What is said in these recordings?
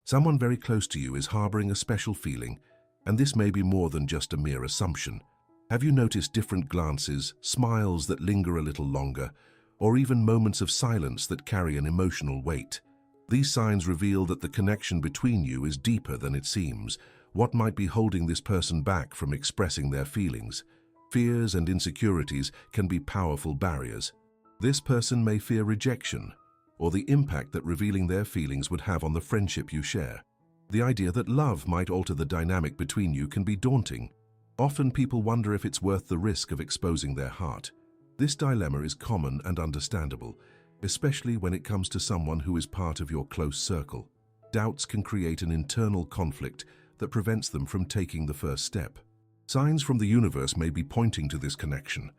Someone very close to you is harboring a special feeling, and this may be more than just a mere assumption. Have you noticed different glances, smiles that linger a little longer, or even moments of silence that carry an emotional weight? These signs reveal that the connection between you is deeper than it seems. What might be holding this person back from expressing their feelings? Fears and insecurities can be powerful barriers. This person may fear rejection, or the impact that revealing their feelings would have on the friendship you share. The idea that love might alter the dynamic between you can be daunting. Often people wonder if it's worth the risk of exposing their heart. This dilemma is common and understandable, especially when it comes to someone who is part of your close circle. Doubts can create an internal conflict that prevents them from taking the first step. Signs from the universe may be pointing to this connection.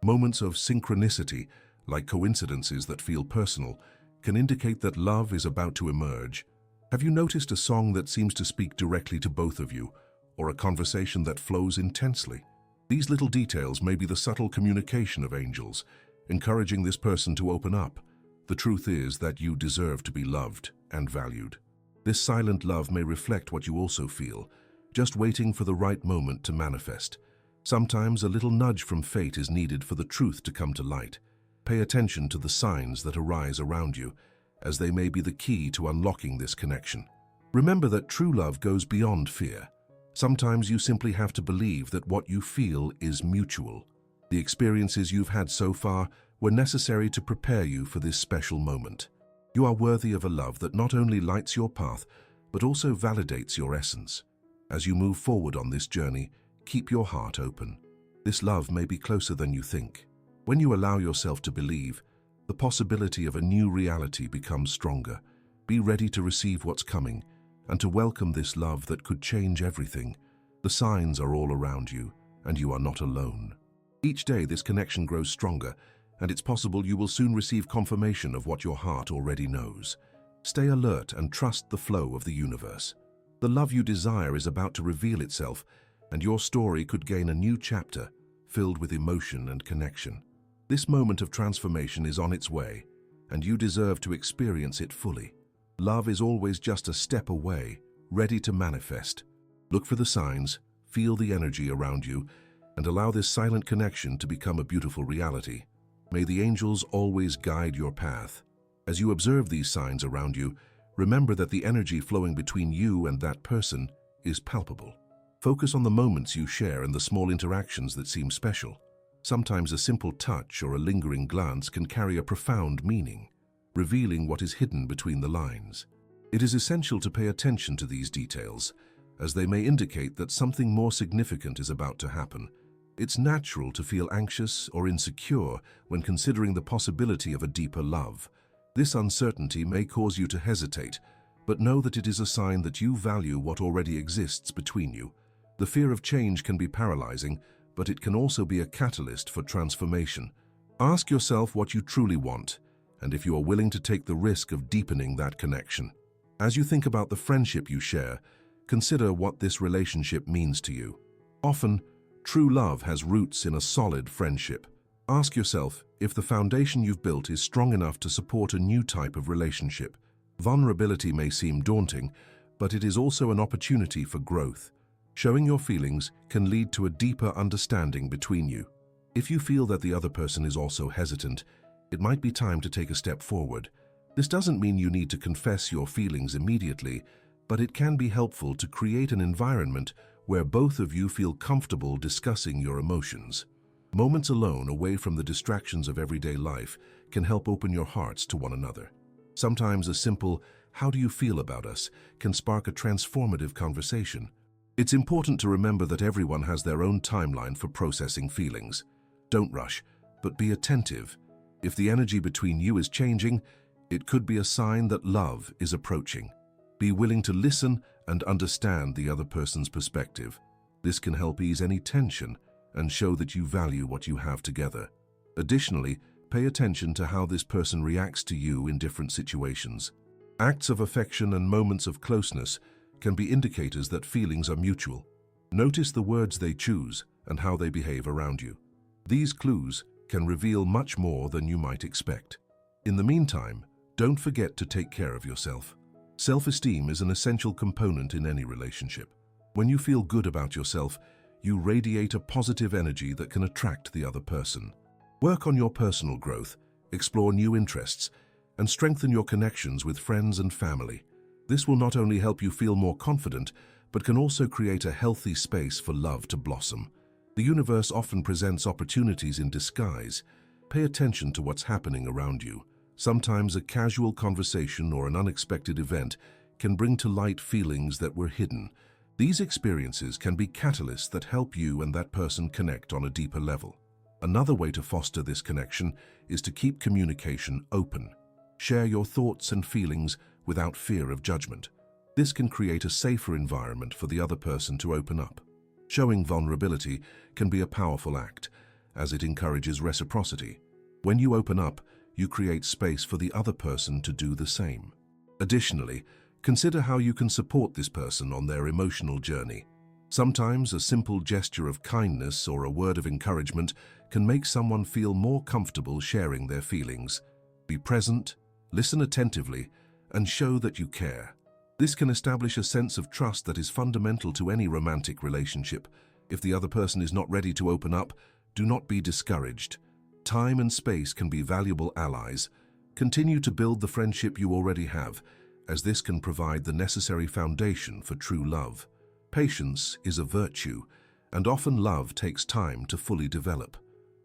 Moments of synchronicity, like coincidences that feel personal, can indicate that love is about to emerge. Have you noticed a song that seems to speak directly to both of you, or a conversation that flows intensely? These little details may be the subtle communication of angels, encouraging this person to open up. The truth is that you deserve to be loved and valued. This silent love may reflect what you also feel, just waiting for the right moment to manifest. Sometimes a little nudge from fate is needed for the truth to come to light. Pay attention to the signs that arise around you, as they may be the key to unlocking this connection. Remember that true love goes beyond fear. Sometimes you simply have to believe that what you feel is mutual. The experiences you've had so far were necessary to prepare you for this special moment. You are worthy of a love that not only lights your path, but also validates your essence. As you move forward on this journey, keep your heart open. This love may be closer than you think. When you allow yourself to believe, the possibility of a new reality becomes stronger. Be ready to receive what's coming and to welcome this love that could change everything. The signs are all around you, and you are not alone. Each day this connection grows stronger, and it's possible you will soon receive confirmation of what your heart already knows. Stay alert and trust the flow of the universe. The love you desire is about to reveal itself, and your story could gain a new chapter, filled with emotion and connection. This moment of transformation is on its way, and you deserve to experience it fully. Love is always just a step away, ready to manifest. Look for the signs, feel the energy around you, and allow this silent connection to become a beautiful reality. May the angels always guide your path. As you observe these signs around you, remember that the energy flowing between you and that person is palpable. Focus on the moments you share and the small interactions that seem special. Sometimes a simple touch or a lingering glance can carry a profound meaning, revealing what is hidden between the lines. It is essential to pay attention to these details, as they may indicate that something more significant is about to happen. It's natural to feel anxious or insecure when considering the possibility of a deeper love. This uncertainty may cause you to hesitate, but know that it is a sign that you value what already exists between you. The fear of change can be paralyzing, but it can also be a catalyst for transformation. Ask yourself what you truly want, and if you are willing to take the risk of deepening that connection. As you think about the friendship you share, consider what this relationship means to you. Often, true love has roots in a solid friendship. Ask yourself if the foundation you've built is strong enough to support a new type of relationship. Vulnerability may seem daunting, but it is also an opportunity for growth. Showing your feelings can lead to a deeper understanding between you. If you feel that the other person is also hesitant, it might be time to take a step forward. This doesn't mean you need to confess your feelings immediately, but it can be helpful to create an environment where both of you feel comfortable discussing your emotions. Moments alone, away from the distractions of everyday life, can help open your hearts to one another. Sometimes a simple, "How do you feel about us?" can spark a transformative conversation. It's important to remember that everyone has their own timeline for processing feelings. Don't rush, but be attentive. If the energy between you is changing, it could be a sign that love is approaching. Be willing to listen and understand the other person's perspective. This can help ease any tension and show that you value what you have together. Additionally, pay attention to how this person reacts to you in different situations. Acts of affection and moments of closeness can be indicators that feelings are mutual. Notice the words they choose and how they behave around you. These clues can reveal much more than you might expect. In the meantime, don't forget to take care of yourself. Self-esteem is an essential component in any relationship. When you feel good about yourself, you radiate a positive energy that can attract the other person. Work on your personal growth, explore new interests, and strengthen your connections with friends and family. This will not only help you feel more confident, but can also create a healthy space for love to blossom. The universe often presents opportunities in disguise. Pay attention to what's happening around you. Sometimes a casual conversation or an unexpected event can bring to light feelings that were hidden. These experiences can be catalysts that help you and that person connect on a deeper level. Another way to foster this connection is to keep communication open. Share your thoughts and feelings without fear of judgment. This can create a safer environment for the other person to open up. Showing vulnerability can be a powerful act, as it encourages reciprocity. When you open up, you create space for the other person to do the same. Additionally, consider how you can support this person on their emotional journey. Sometimes a simple gesture of kindness or a word of encouragement can make someone feel more comfortable sharing their feelings. Be present, listen attentively, and show that you care. This can establish a sense of trust that is fundamental to any romantic relationship. If the other person is not ready to open up, do not be discouraged. Time and space can be valuable allies. Continue to build the friendship you already have, as this can provide the necessary foundation for true love. Patience is a virtue, and often love takes time to fully develop.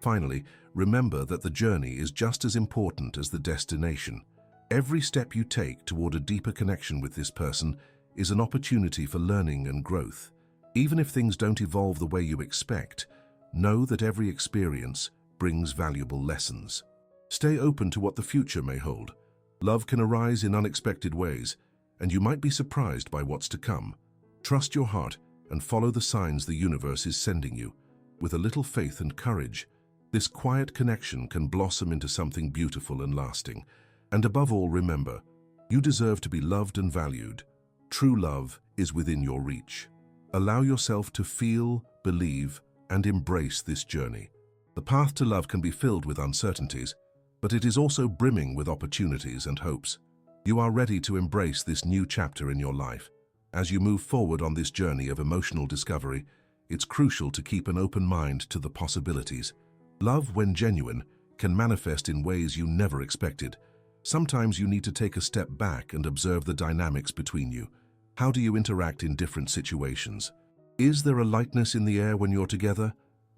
Finally, remember that the journey is just as important as the destination. Every step you take toward a deeper connection with this person is an opportunity for learning and growth. Even if things don't evolve the way you expect, know that every experience brings valuable lessons. Stay open to what the future may hold. Love can arise in unexpected ways, and you might be surprised by what's to come. Trust your heart and follow the signs the universe is sending you. With a little faith and courage, this quiet connection can blossom into something beautiful and lasting. And above all, remember, you deserve to be loved and valued. True love is within your reach. Allow yourself to feel, believe, and embrace this journey. The path to love can be filled with uncertainties, but it is also brimming with opportunities and hopes. You are ready to embrace this new chapter in your life. As you move forward on this journey of emotional discovery, it's crucial to keep an open mind to the possibilities. Love, when genuine, can manifest in ways you never expected. Sometimes you need to take a step back and observe the dynamics between you. How do you interact in different situations? Is there a lightness in the air when you're together?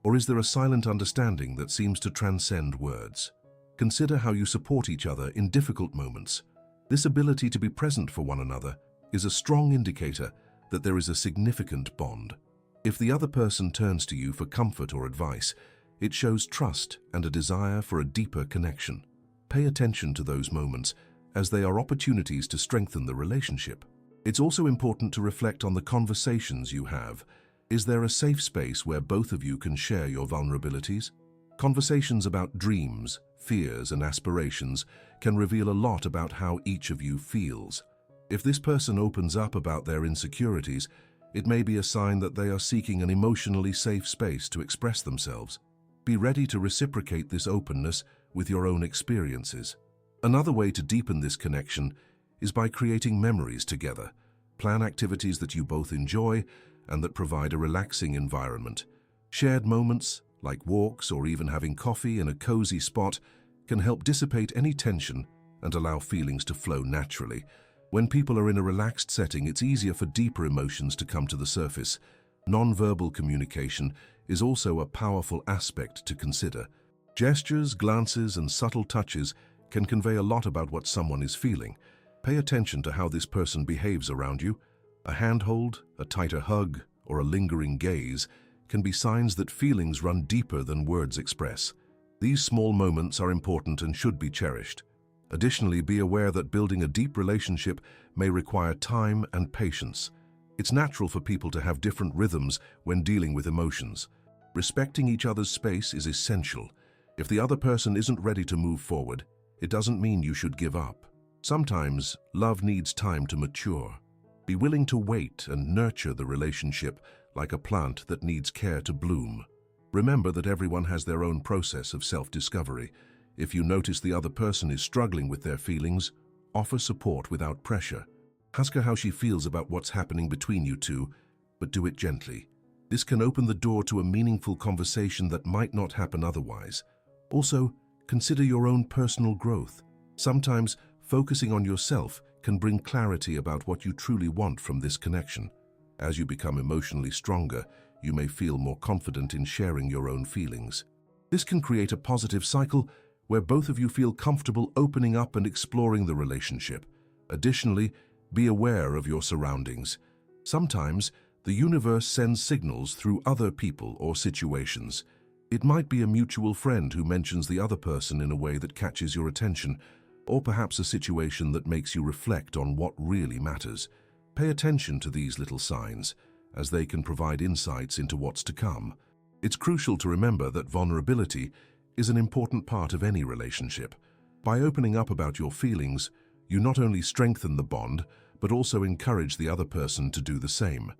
Or is there a silent understanding that seems to transcend words? Consider how you support each other in difficult moments. This ability to be present for one another is a strong indicator that there is a significant bond. If the other person turns to you for comfort or advice, it shows trust and a desire for a deeper connection. Pay attention to those moments, as they are opportunities to strengthen the relationship. It's also important to reflect on the conversations you have. Is there a safe space where both of you can share your vulnerabilities? Conversations about dreams, fears, and aspirations can reveal a lot about how each of you feels. If this person opens up about their insecurities, it may be a sign that they are seeking an emotionally safe space to express themselves. Be ready to reciprocate this openness with your own experiences. Another way to deepen this connection is by creating memories together. Plan activities that you both enjoy and that provide a relaxing environment. Shared moments, like walks or even having coffee in a cozy spot, can help dissipate any tension and allow feelings to flow naturally. When people are in a relaxed setting, it's easier for deeper emotions to come to the surface. Non-verbal communication is also a powerful aspect to consider. Gestures, glances, and subtle touches can convey a lot about what someone is feeling. Pay attention to how this person behaves around you. A handhold, a tighter hug, or a lingering gaze can be signs that feelings run deeper than words express. These small moments are important and should be cherished. Additionally, be aware that building a deep relationship may require time and patience. It's natural for people to have different rhythms when dealing with emotions. Respecting each other's space is essential. If the other person isn't ready to move forward, it doesn't mean you should give up. Sometimes, love needs time to mature. Be willing to wait and nurture the relationship like a plant that needs care to bloom. Remember that everyone has their own process of self-discovery. If you notice the other person is struggling with their feelings, offer support without pressure. Ask her how she feels about what's happening between you two, but do it gently. This can open the door to a meaningful conversation that might not happen otherwise. Also, consider your own personal growth. Sometimes, focusing on yourself can bring clarity about what you truly want from this connection. As you become emotionally stronger, you may feel more confident in sharing your own feelings. This can create a positive cycle where both of you feel comfortable opening up and exploring the relationship. Additionally, be aware of your surroundings. Sometimes, the universe sends signals through other people or situations. It might be a mutual friend who mentions the other person in a way that catches your attention, or perhaps a situation that makes you reflect on what really matters. Pay attention to these little signs, as they can provide insights into what's to come. It's crucial to remember that vulnerability is an important part of any relationship. By opening up about your feelings, you not only strengthen the bond, but also encourage the other person to do the same.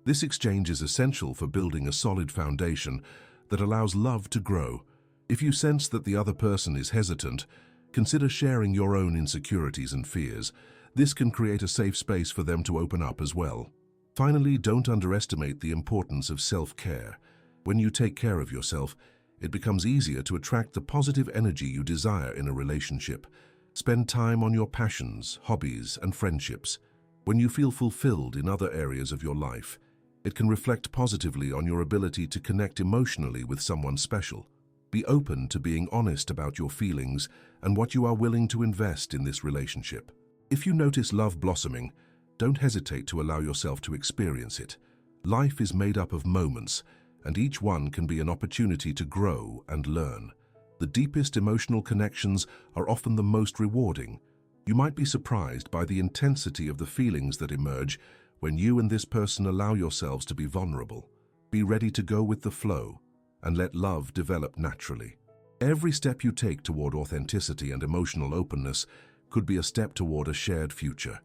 This exchange is essential for building a solid foundation that allows love to grow. If you sense that the other person is hesitant, consider sharing your own insecurities and fears. This can create a safe space for them to open up as well. Finally, don't underestimate the importance of self-care. When you take care of yourself, it becomes easier to attract the positive energy you desire in a relationship. Spend time on your passions, hobbies, and friendships. When you feel fulfilled in other areas of your life, it can reflect positively on your ability to connect emotionally with someone special. Be open to being honest about your feelings and what you are willing to invest in this relationship. If you notice love blossoming, don't hesitate to allow yourself to experience it. Life is made up of moments, and each one can be an opportunity to grow and learn. The deepest emotional connections are often the most rewarding. You might be surprised by the intensity of the feelings that emerge when you and this person allow yourselves to be vulnerable. Be ready to go with the flow and let love develop naturally. Every step you take toward authenticity and emotional openness could be a step toward a shared future.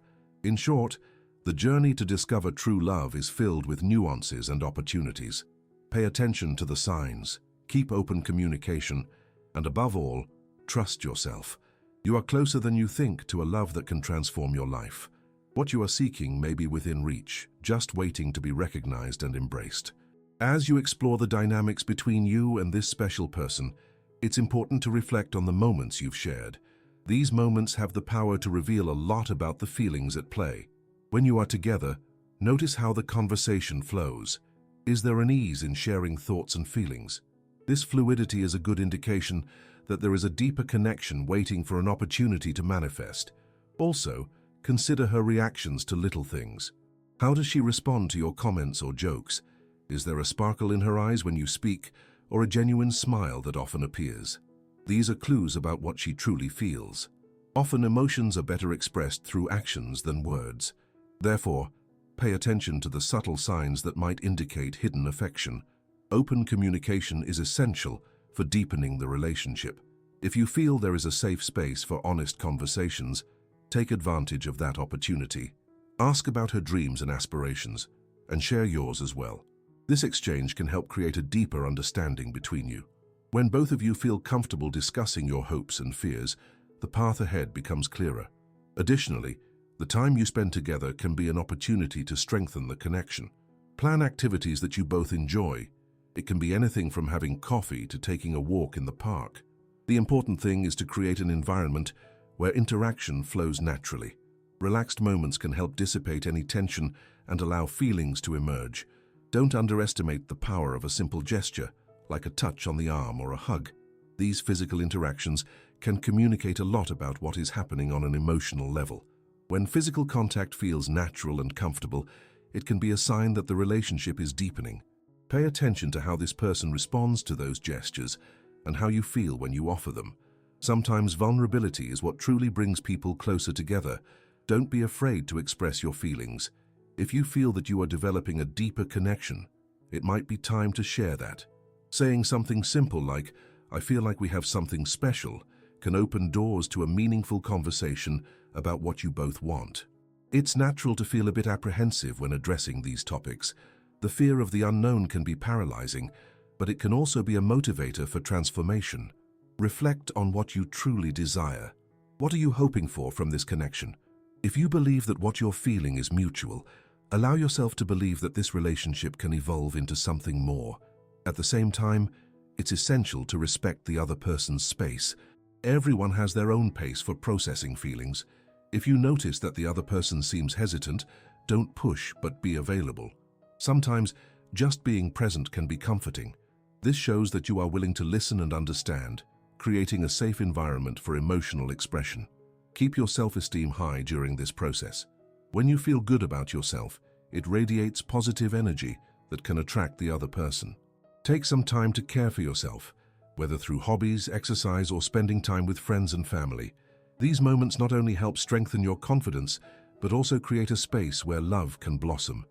In short, the journey to discover true love is filled with nuances and opportunities. Pay attention to the signs, keep open communication, and above all, trust yourself. You are closer than you think to a love that can transform your life. What you are seeking may be within reach, just waiting to be recognized and embraced. As you explore the dynamics between you and this special person, it's important to reflect on the moments you've shared. These moments have the power to reveal a lot about the feelings at play. When you are together, notice how the conversation flows. Is there an ease in sharing thoughts and feelings? This fluidity is a good indication that there is a deeper connection waiting for an opportunity to manifest. Also, consider her reactions to little things. How does she respond to your comments or jokes? Is there a sparkle in her eyes when you speak, or a genuine smile that often appears? These are clues about what she truly feels. Often emotions are better expressed through actions than words. Therefore, pay attention to the subtle signs that might indicate hidden affection. Open communication is essential for deepening the relationship. If you feel there is a safe space for honest conversations, take advantage of that opportunity. Ask about her dreams and aspirations, and share yours as well. This exchange can help create a deeper understanding between you. When both of you feel comfortable discussing your hopes and fears, the path ahead becomes clearer. Additionally, the time you spend together can be an opportunity to strengthen the connection. Plan activities that you both enjoy. It can be anything from having coffee to taking a walk in the park. The important thing is to create an environment where interaction flows naturally. Relaxed moments can help dissipate any tension and allow feelings to emerge. Don't underestimate the power of a simple gesture, like a touch on the arm or a hug. These physical interactions can communicate a lot about what is happening on an emotional level. When physical contact feels natural and comfortable, it can be a sign that the relationship is deepening. Pay attention to how this person responds to those gestures and how you feel when you offer them. Sometimes vulnerability is what truly brings people closer together. Don't be afraid to express your feelings. If you feel that you are developing a deeper connection, it might be time to share that. Saying something simple like, "I feel like we have something special," can open doors to a meaningful conversation about what you both want. It's natural to feel a bit apprehensive when addressing these topics. The fear of the unknown can be paralyzing, but it can also be a motivator for transformation. Reflect on what you truly desire. What are you hoping for from this connection? If you believe that what you're feeling is mutual, allow yourself to believe that this relationship can evolve into something more. At the same time, it's essential to respect the other person's space. Everyone has their own pace for processing feelings. If you notice that the other person seems hesitant, don't push but be available. Sometimes, just being present can be comforting. This shows that you are willing to listen and understand, creating a safe environment for emotional expression. Keep your self-esteem high during this process. When you feel good about yourself, it radiates positive energy that can attract the other person. Take some time to care for yourself, whether through hobbies, exercise, or spending time with friends and family. These moments not only help strengthen your confidence, but also create a space where love can blossom.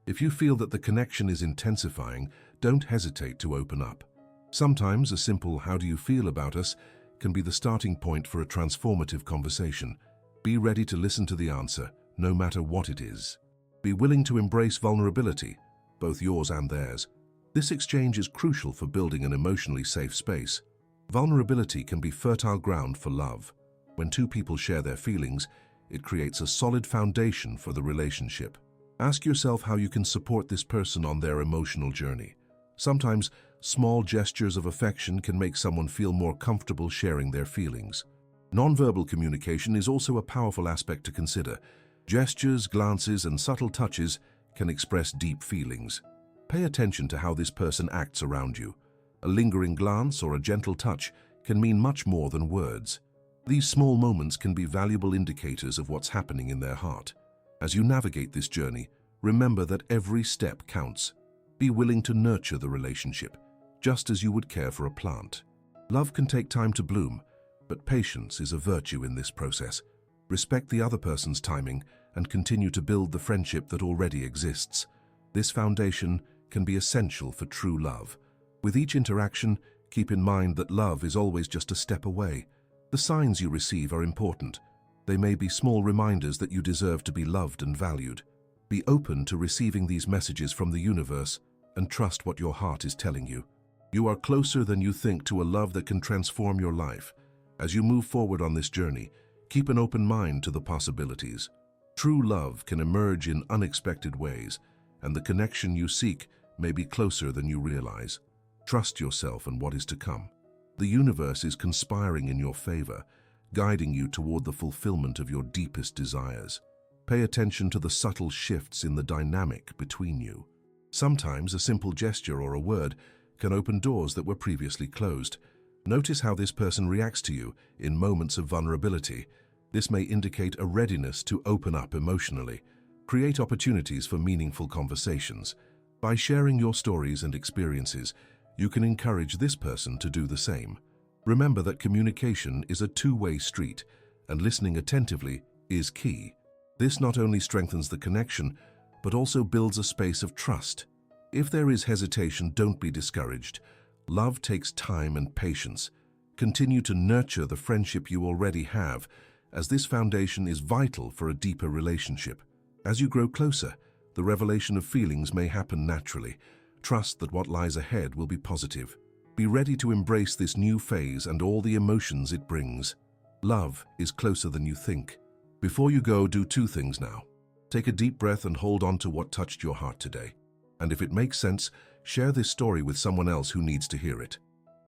If you feel that the connection is intensifying, don't hesitate to open up. Sometimes a simple "how do you feel about us" can be the starting point for a transformative conversation. Be ready to listen to the answer, no matter what it is. Be willing to embrace vulnerability, both yours and theirs. This exchange is crucial for building an emotionally safe space. Vulnerability can be fertile ground for love. When two people share their feelings, it creates a solid foundation for the relationship. Ask yourself how you can support this person on their emotional journey. Sometimes, small gestures of affection can make someone feel more comfortable sharing their feelings. Nonverbal communication is also a powerful aspect to consider. Gestures, glances, and subtle touches can express deep feelings. Pay attention to how this person acts around you. A lingering glance or a gentle touch can mean much more than words. These small moments can be valuable indicators of what's happening in their heart. As you navigate this journey, remember that every step counts. Be willing to nurture the relationship, just as you would care for a plant. Love can take time to bloom, but patience is a virtue in this process. Respect the other person's timing and continue to build the friendship that already exists. This foundation can be essential for true love. With each interaction, keep in mind that love is always just a step away. The signs you receive are important. They may be small reminders that you deserve to be loved and valued. Be open to receiving these messages from the universe and trust what your heart is telling you. You are closer than you think to a love that can transform your life. As you move forward on this journey, keep an open mind to the possibilities. True love can emerge in unexpected ways, and the connection you seek may be closer than you realize. Trust yourself and what is to come. The universe is conspiring in your favor, guiding you toward the fulfillment of your deepest desires. Pay attention to the subtle shifts in the dynamic between you. Sometimes a simple gesture or a word can open doors that were previously closed. Notice how this person reacts to you in moments of vulnerability. This may indicate a readiness to open up emotionally. Create opportunities for meaningful conversations. By sharing your stories and experiences, you can encourage this person to do the same. Remember that communication is a two-way street, and listening attentively is key. This not only strengthens the connection, but also builds a space of trust. If there is hesitation, don't be discouraged. Love takes time and patience. Continue to nurture the friendship you already have, as this foundation is vital for a deeper relationship. As you grow closer, the revelation of feelings may happen naturally. Trust that what lies ahead will be positive. Be ready to embrace this new phase and all the emotions it brings. Love is closer than you think. Before you go, do two things now. Take a deep breath and hold on to what touched your heart today. And if it makes sense, share this story with someone else who needs to hear it.